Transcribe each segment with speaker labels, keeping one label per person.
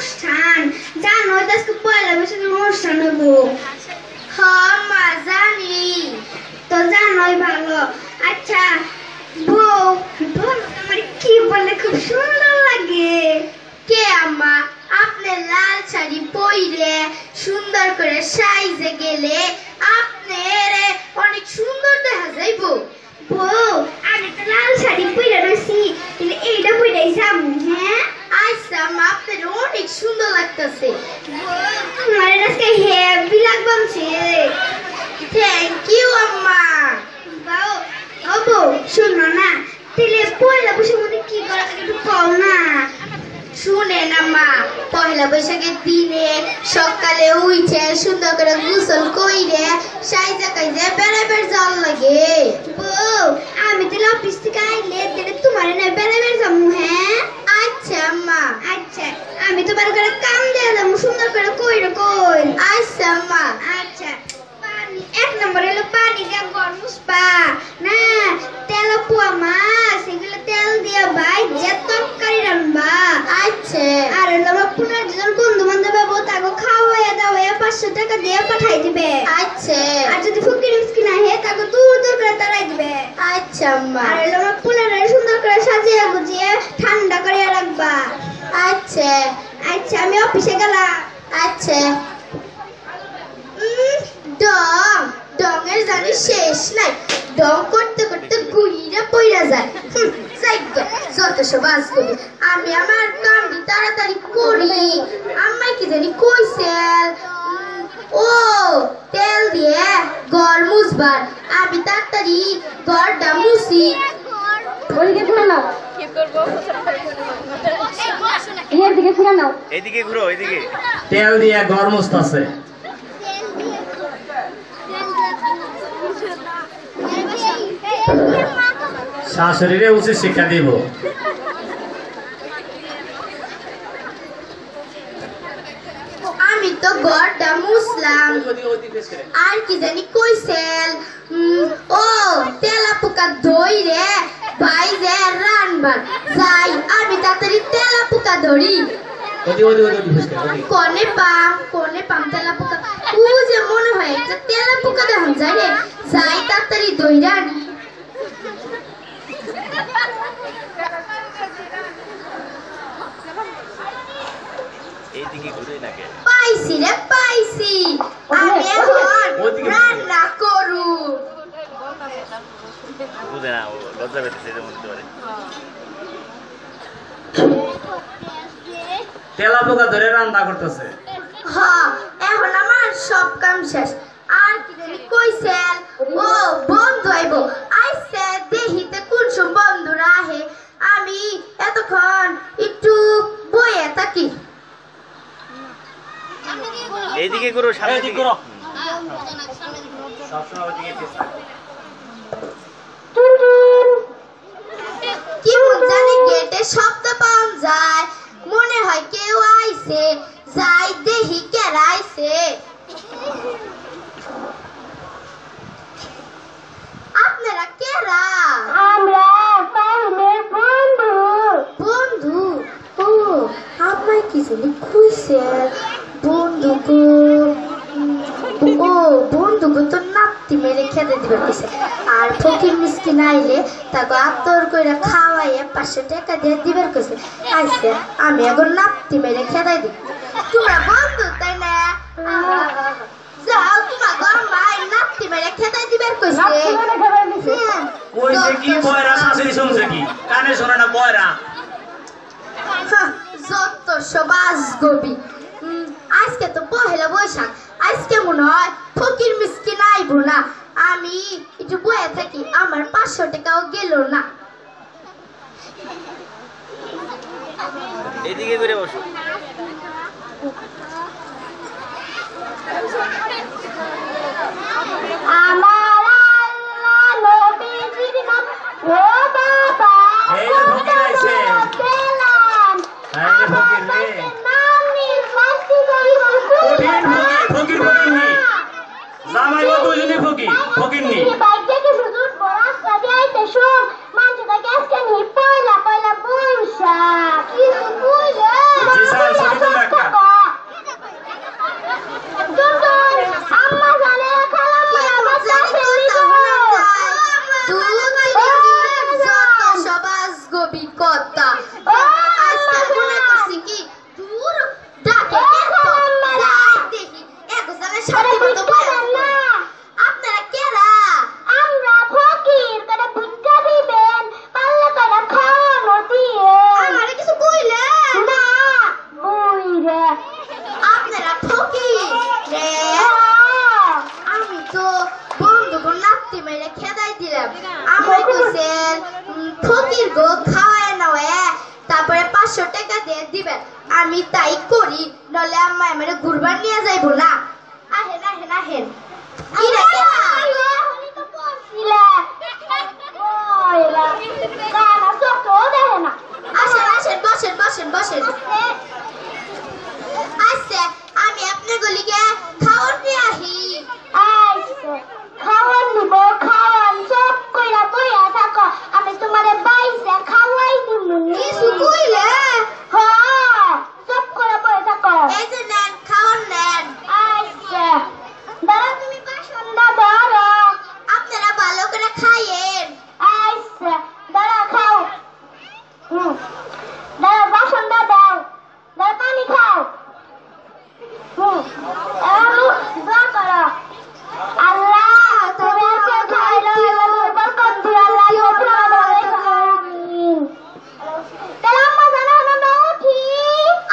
Speaker 1: অনুষ্ঠান জানো আজকে পয়লা বৈশাখের অনুষ্ঠান হবো। হ্যাঁ মা জানি তো জানোই ভালো। আচ্ছা বউ আমার কি বলে খুব সুন্দর লাগে। কে আম্মা আপনি লাল শাড়ি পরে সুন্দর করে সাইজে গেলে আপনার অনেক সুন্দর দেখা যাইব। বউ আমি তো লাল শাড়ি পরে রয়েছি এইটা পরে যাবো। হ্যাঁ আচ্ছা আম্মা আপনার অনেক সুন্দর লাগতেছে। আমার আজকে হেভি লাগছে। থ্যাংক ইউ আম্মা। বউ ও বউ শোনো না তাহলে পয়লা বৈশাখের মধ্যে কি করা একটু কও না। শুনেন আম্মা পয়লা বৈশাখের দিনে সকালে উঠে সুন্দর করে গোসল কইরে সাইজা কাইজা বেড়াবার যাওয়ার লাগে। বউ আমি তাহলে অফিস থেকে আইলে তাহলে তোমার না বেড়াবার যাবো। হ্যাঁ আচ্ছা আম্মা। আচ্ছা আমি তো বারো করে কাম দিয়ে যাবো সুন্দর করে কইরো কই। আচ্ছা আম্মা। আচ্ছা পানি এক নম্বর হলো পানি দিয়ে গরম মুসবা না তেল পোয়া মাছ এগুলো তেল দিয়ে ভাই যে তরকারি রান্না। আচ্ছা আর হলো 15 জন বন্ধু বান্ধব যাবো তাকে খাওয়াইয়া দাওয়াইয়া 500 টাকা দিয়ে পাঠাই দিবে। আচ্ছা আর যদি ফকির মিসকিন আহে তাকে দূর দূর করে তাড়াই দিবে। আচ্ছা আম্মা আর হলো 15 সুন্দর করে সাজিয়ে গুজিয়ে ঠান্ডা করে রাখবা। আচ্ছা আচ্ছা আমি অফিসে গেলাম। আচ্ছা ডং ডংয়ের জানি শেষ নাই। ডং করতে করতে গুইরা পইরা যায়। যত সব আজ করি আমি আমার কামটি তাড়াতাড়ি করি। আম্মাই কি জানি কইছেন ও তেল দিয়ে ঘর মুছবার আমি তাড়াতাড়ি ঘরটা মুছি। ওইদিকে ঘুরে নাও কি করব এদিকে ঘুরে নাও
Speaker 2: এদিকে ঘুরো এদিকে।
Speaker 3: তেল দিয়ে ঘর মুছতাছে। শাশুড়িরে উচিত শিক্ষা দিব।
Speaker 1: আমি তো ঘরটা মুছলাম আর কি জানি কইছেন ও তেলা পোকা ধইরে ভাইরে রানবার যাই আমি তাড়াতাড়ি তেলা পোকা ধরি। কোনে পাম তেলা পোকা ও যে মনে হয় একটা তেলা পোকা দেখুন যাই রে যাই তাড়াতাড়ি ধইরা আনি।
Speaker 2: এইদিকে ঘুরে নাকি
Speaker 1: পাইছি রে পাইছি আমি এখন রান্না করু।
Speaker 2: বুঝে না লজ্জা পেতেছে এর মধ্যে পারে।
Speaker 3: তেলা পোকা ধরে রান্না করতেছে।
Speaker 1: হ্যাঁ এখন আমার সব কাম শেষ। আর কি জানি কইছেন ও বন্ধু আইব আইছে দেহিতে কোন সব বন্ধুরা আহে আমি এতক্ষণ একটু বইয়ে থাকি।
Speaker 2: এইদিকে ঘুরো সামনে দিকে ঘুরো।
Speaker 3: সবসময় ওইদিকে
Speaker 1: কি জানি গেটে শব্দ পাওয়া যায় মনে হয় কেউ আইছে যাই দেহি কেরা আইছে। আপনারা কেরা? আমরা পাইলের বন্ধু। বন্ধু ও আমায় কি জানি কইছে বন্ধু গো ও বন্ধু গো তো নাপতি মেরে খেতে দিবে কইছে আর ফকির মিসকিন আইলে তাকে আতর কইরা খাওয়াইয়া 500 টাকা দিয়ে দিবে কইছে। আইছে আমি এখন নাপতি মেরে খেদাই দিই। তোমরা বন্ধু তাই না? যাও তোমার গম্মাই নাপতি মেরে খেদাই দিবে কইছে।
Speaker 3: কইছে কি বয়রা শাশুড়ি শুনছে কি কানে শোনে না বয়রা।
Speaker 1: যত সবাস গবি আজকে তো পহেলা বৈশাখ আজকে মনে হয় ফকির মিসকিন আইব না। আমি একটু বয়ে থাকি আমার 500 টাকাও গেল না।
Speaker 2: এইদিকে ঘুরে বসো।
Speaker 1: আমার আল্লাহ নবীজির নাম ও বাবা
Speaker 3: এই যে ফকির আইছে। এই যে ফকির রে
Speaker 1: নাম নির্মাতি করি
Speaker 3: ফকির ফকির নি জামাই ও দুইজনই ফকির ফকির নি
Speaker 1: বাইক থেকে হুজুর বড় সাথে আইতে শুন মানটা আজকে নি পয়লা পয়লা বৈশাখ কি কইরা
Speaker 3: জি স্যার সবই তো
Speaker 1: দিবেন আমি তাই করি নলে আম্মা আমারে ঘুরবার নিয়ে যাইবো না আহেন আহেন আহেন কি রে হনি তো পড়ছিলে ওইলা কানা চোখও দেখে না আসেন আসেন বসেন বসেন বসেন আচ্ছা আমি আপনার গলিকে খাওয়ার নিয়ে আহি আচ্ছা খাওয়ার নিব খাওয়ান সব কইরা বইয়া থাকো আমি তোমারে বাইসে খাওয়াই দিমু কিছু কইলে হ্যাঁ সব কইরা বইয়া থাকো এই যে নেন খাওয়ার নেন আচ্ছা দাঁড়া তুমি বাসনটা ধরো আপনারা ভালো করে খাইয়েন আচ্ছা দাঁড়া খাও দাঁড়া বাসনটা দাও দাঁড়া পানি খাও দোয়া করো আল্লাহ তুমি আমাকে খাইলো বরকত দিও আল্লাহ উপরে আমিন তাহলে আম্মা জানো না উঠি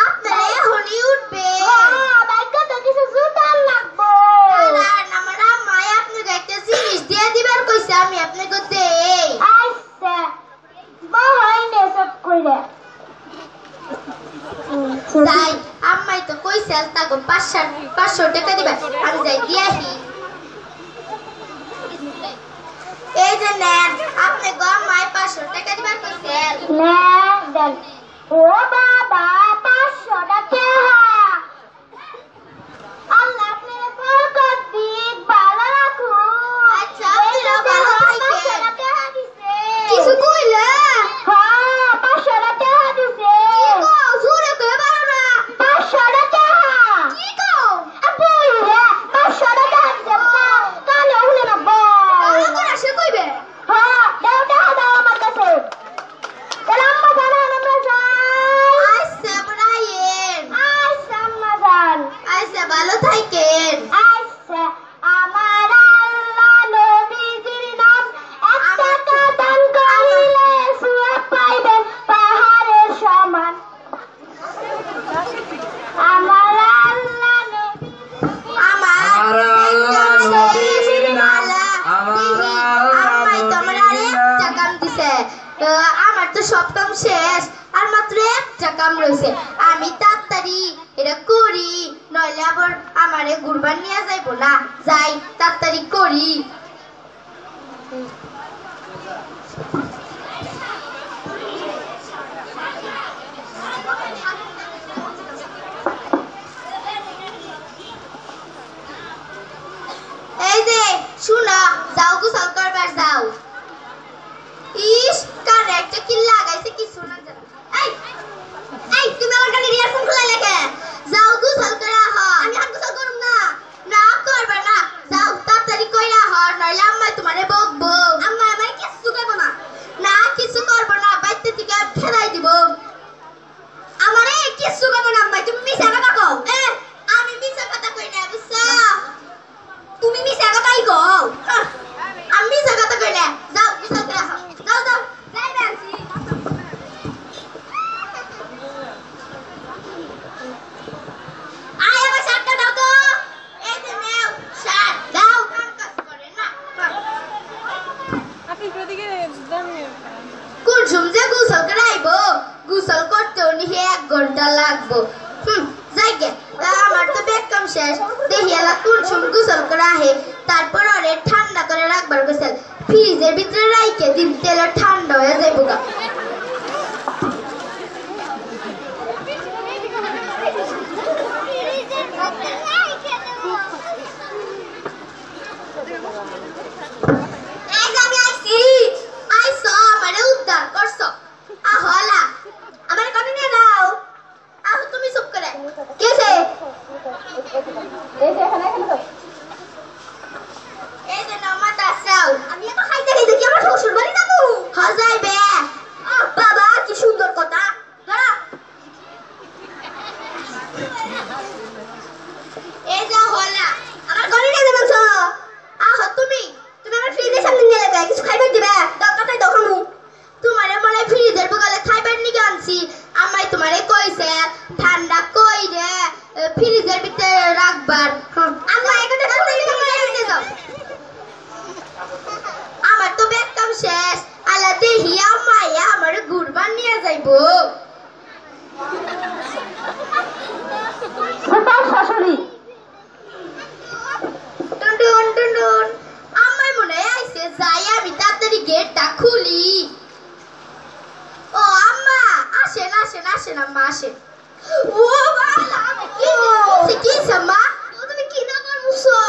Speaker 1: আপনারা এখনই উঠবে হ্যাঁ বাইক তো কিছু জুতা লাগবো আর আমার আম্মা আপনাকে একটা জিনিস দিয়ে দিবার কইছে আমি আপনাকে দেই আচ্ছা বহাইনে সব কইরা তাই আম্মাই তো কইছে তাকে 500 টাকা দিবা আমি যাই দিয়াহি এই যে নেন আপনি গো আম্মাই 500 টাকা দিবা কইছেন না দেন ও বাবা 500 টাকা আল্লাহ আপনার বরকত দিক ভালো রাখুন আচ্ছা আপনারা ভালো থাকেন কিছু কইলে হ্যাঁ 500 টাকা দিছে কি গো জোরে কই পারো না 500 টাকা কি গো আপু রে 500 টাকা দিছে কানে উলে না বল করে সে কইবে হ্যাঁ দাও দাও দাও আমার কাছে আম্মা জানা আমরা যাই আচ্ছা বড়াইয়েন আচ্ছা আম্মা জান আচ্ছা ভালো থাকেন আচ্ছা আমার আল্লাহ নবীজির নাম একটা দান করিলে সওয়াব পাইবেন পাহাড়ের সমান আমার আল্লাহ নবীর নাম আমায় তোমরা একটা কাম দিছে আমার তো সব কাম শেষ আর মাত্র একটা কাম রয়েছে আমি তাড়াতাড়ি এটা করি নইলে আবার আমারে ঘুরবার নিয়ে যাইবো না যাই তাড়াতাড়ি করি এই যে শুনো যাও গোসল করবার যাও ইস কানে একটা কি লাগাইছে কি শোনা যায় এই এই তুমি আমার কানে ইয়ারফোন খুলে লেখে যাও গোসল করে আহ আমি আর গোসল করব না না করবে না যাও তাড়াতাড়ি কইরা হ নইলে আম্মা তোমারে বকবো আম্মা আমারে কিছু কইবো না না কিছু করব না বাইতে থেকে ফেলাই দিব আমারে কিছু কইবো না আম্মা তুমি মিছা কথা কও আমি মিছা কথা কই না বুঝছো তুমি মিছা কথাই কও আমি মিছা কথা কই না যাও গোসল করে আহ যাও যাও যাই নাছি আয় আমার শার্টটা দাও তো এই যে নাও শার্ট দাও কাজ করে না
Speaker 4: আপনি প্রতিকে দাম
Speaker 1: কুলসুম যে গোসল করে আইবো গোসল করতে উনি 1 ঘন্টা লাগবো যাইগে আমার তো বেকম শেষ দেখি এলা কুলসুম গোসল করে আহে তারপর ওরে ঠান্ডা করে রাখবার গোসল ফ্রিজের ভিতরে রাইখে দিন তেল ঠান্ডা হয়ে যাইবো গা এই যে আমি আইছি আইছো আমারে উদ্ধার করছো আহলা আমারে কোনে নিয়ে দাও আহ তুমি চুপ করে কেসে এই যে এখানে তো এই যে নামাজ আসাও আমি তো খাইতে খাইতে কি আমার শ্বশুর বাড়ি যাবো হ্যাঁ যাইবে বাবা কি সুন্দর কথা দাঁড়া এই যে হলা আমার ঘরে নিয়ে যাবো আহ তুমি আমার ফ্রিজের সামনে নিয়ে যাবে কিছু খাইবার দিবে দরকারটাই দখামু তোমারে মনে ফ্রিজের বগালে খাইবার নিয়ে আনছি আমাই তোমারে কইছে ঠান্ডা কই রে ফ্রিজের ভিতরে রাখবার আম্মা এখানে তাড়াতাড়ি নিয়ে যাও আমার তো বেকম শেষ আলা দেহি আম্মা আমারে ঘুরবার নিয়ে যাইবো
Speaker 4: আসে।
Speaker 1: ও বাবা
Speaker 4: কি সাম্মা
Speaker 1: তুমি কি না করছো?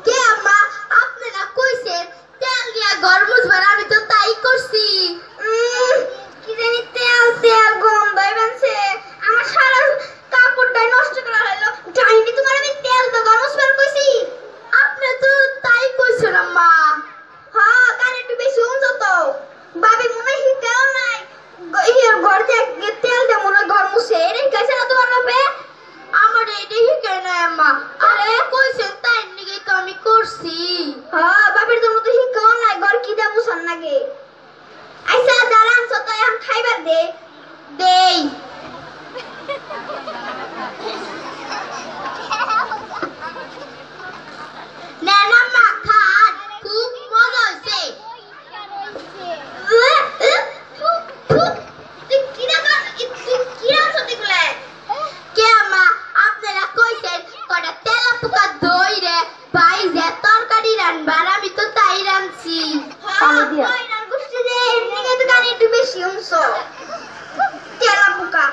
Speaker 4: কে আম্মা আপনি না কইছেন তেল দিয়া ঘর মুছবার, আমি তো তাই করছি।
Speaker 1: কি জানি তেল তেল গন্ধ বেরোচ্ছে, আমার সারা কাপড়টাই নষ্ট করা হলো। জানি তোমার আমি তেল তো গরম করে কইছি।
Speaker 4: আপনি তো তাই কইছেন আম্মা।
Speaker 1: হ্যাঁ কানে একটু বেশি উঁচু তো ভাবি মনে হয় তেল নাই ইয়ে ঘর থেকে তেল দে মনে ঘর মুছে রে কাছে না তোমার বাপে।
Speaker 4: আমার এটাই কেন আম্মা, আরে কইছেন তাই নিগে তো আমি করছি।
Speaker 1: হ্যাঁ বাপের তো মতো হিকাও নাই ঘর কি দে মুছন নাগে। আইসা দাঁড়ান তো এখন খাইবার দে
Speaker 4: দেই না না মা খান, খুব মজা হইছে। কে আম্মা আপনারা কইছেন কটা তেলা পোকা দইরে বাইরে তরকারি রানবার, আমি তো তাই রানছি।
Speaker 1: আমি কইছি তেলা পোকা,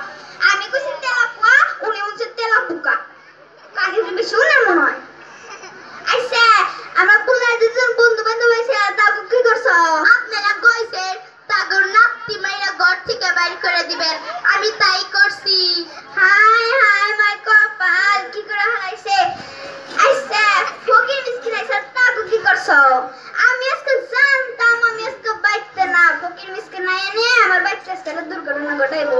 Speaker 1: উনি বলছে তেলা পোকা। কাকে তুমি শুনে মনে হয়? আচ্ছা আমার পুরা দুজন বন্ধু বান্ধব আছে, তাকে কি করছো?
Speaker 4: আপনারা কইছেন তাগর নাপতি মাইরা ঘর থেকে বাইর করে দিবেন, আমি তাই করছি।
Speaker 1: হাই হাই মাই কপাল কি করে হারাইছে। আচ্ছা ফকির মিসকিন আইছে, তাকে কি করছো? আমি আজকে জানতাম আমি আজকে বাইতে না, ফকির মিসকিন নাই এনে আমার বাইতে আজকে দুর্ঘটনা ঘটাইবো।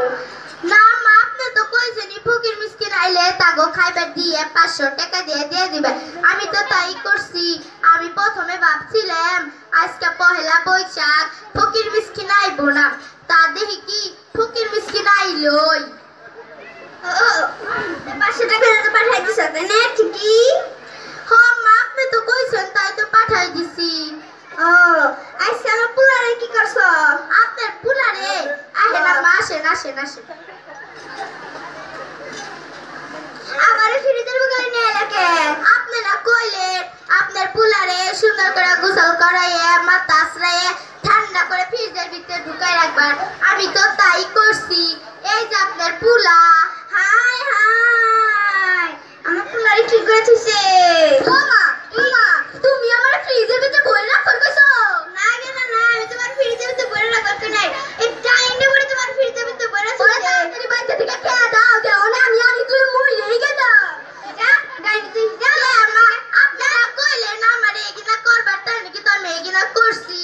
Speaker 4: না মা আপনি তো কইছেন ফকির মিসকিন আইলে তাগো খাইবার দিয়ে 500 টাকা দিয়ে দিবেন, আমি তো তাই করছি। আমি প্রথমে ভাবছিলাম আজকে পহেলা বৈশাখ ফকির মিসকিন আইবো না, তা দেখি কি ফকির মিসকিন আইলোই।
Speaker 1: ও 500 টাকা দিতে পাঠাই দিছ তাই না? ঠিকই।
Speaker 4: হ্যাঁ মা আপনি তো কইছেন তাই তো পাঠাই দিছি।
Speaker 1: ও আচ্ছা আমার পুলারে কি করছো?
Speaker 4: আপনার পুলারে আহে না মা, আসেন আসেন আসেন।
Speaker 1: আমারে ফ্রিজের বগলে নিয়ে এলাকে
Speaker 4: আপনারা কইলেন আপনার পুলারে সুন্দর করে গোসল করাইয়ে মাথা আশ্রায়ে ঠান্ডা করে ফ্রিজের ভিতরে ঢুকাই রাখবার, আমি তো তাই করছি। এই যে আপনার পুলা।
Speaker 1: হাই হাই আমার পুলারে কি করেছিস?
Speaker 4: ওমা ওমা তুমি আমার ফ্রিজের ভিতরে বই রাখতে কইছো?
Speaker 1: না গে না না আমি তোমার ফ্রিজের ভিতরে বড় রাখতে নাই, এই টাইমে বড় তোমার ফ্রিজের ভিতরে বড়
Speaker 4: ওরে
Speaker 1: আছে।
Speaker 4: তাড়াতাড়ি বাইরে থেকে খেয়ে দাও, দেও না আমি তুই মুই লেগে গেল।
Speaker 1: যা গাইনি তুই যা।
Speaker 4: মা আপনারা কইলেন আমার এগিনা করবার, তাই নাকি তো আমি এগিনা করছি।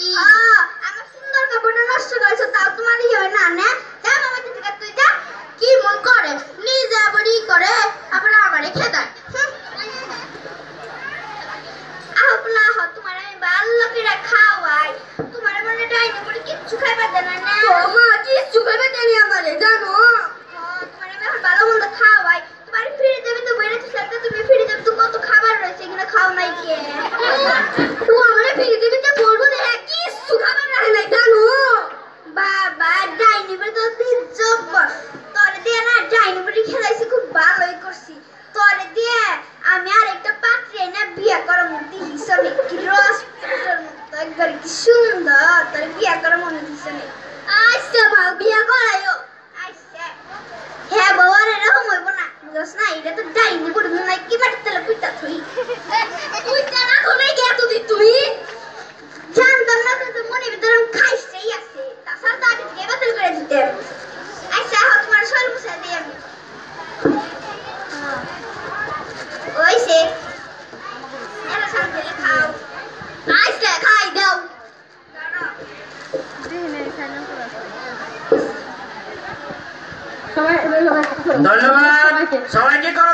Speaker 1: আমার সুন্দর কাপড়টা নষ্ট করেছো, তাও তোমার ইয়ে হয় না না? যা মামা থেকে তুই যা।
Speaker 4: কি মন করে নিজে আবার ই করে আবার আমারে খেদায়।
Speaker 1: আপনা হ তোমার আমি ভালো করে খাওয়াই, তোমার মনে ডাইনি বড় কিচ্ছু খাইবার দেন না।
Speaker 4: মা কিচ্ছু খাইবে দেনি আমারে জানো।
Speaker 1: তোমার আমি এখন ভালো মন্দ খাওয়াই, তোমার ফ্রিজের ভিতরে বড় আছে, তুমি ফ্রিজের ভিতরে কত খাবার রয়েছে এগুলো খাও নাই কে?
Speaker 4: ও আমারে ফ্রিজে দিতে বলবো না, কিচ্ছু খাবার রাখে নাই জানো।
Speaker 1: বাবা ডাইনি বড় তো দিজব তোরে দিয়ে না, ডাইনি বড় খেলাইছি খুব ভালোই করছি। তোরে দিয়ে আমি আর একটা পাত্রে না বিয়ে করার মধ্যে হিসাবে কি রস একবার কি সুন্দর, তোর বিয়ে করার মনে দিছে না। আচ্ছা মা বিয়ে করাইও। আচ্ছা হ্যাঁ বাবার এরকম হইব না, বুঝছ না? এটা তো ডাইনি বড় না, কি মাটি তেলে পুইতা থই
Speaker 4: তুই জানা কোনে গে তুই
Speaker 1: জানতাম না তো মনে ভিতরে খাইছেই আছে, তাছাড়া তো আগে থেকে বাতিল করে দিতে। আচ্ছা হাত তোমার শরীর মুছে দিই আমি। ওইসে এরা শান্তি খাও।
Speaker 4: আইসে খাই দাও।
Speaker 3: ধন্যবাদ সবাইকে করো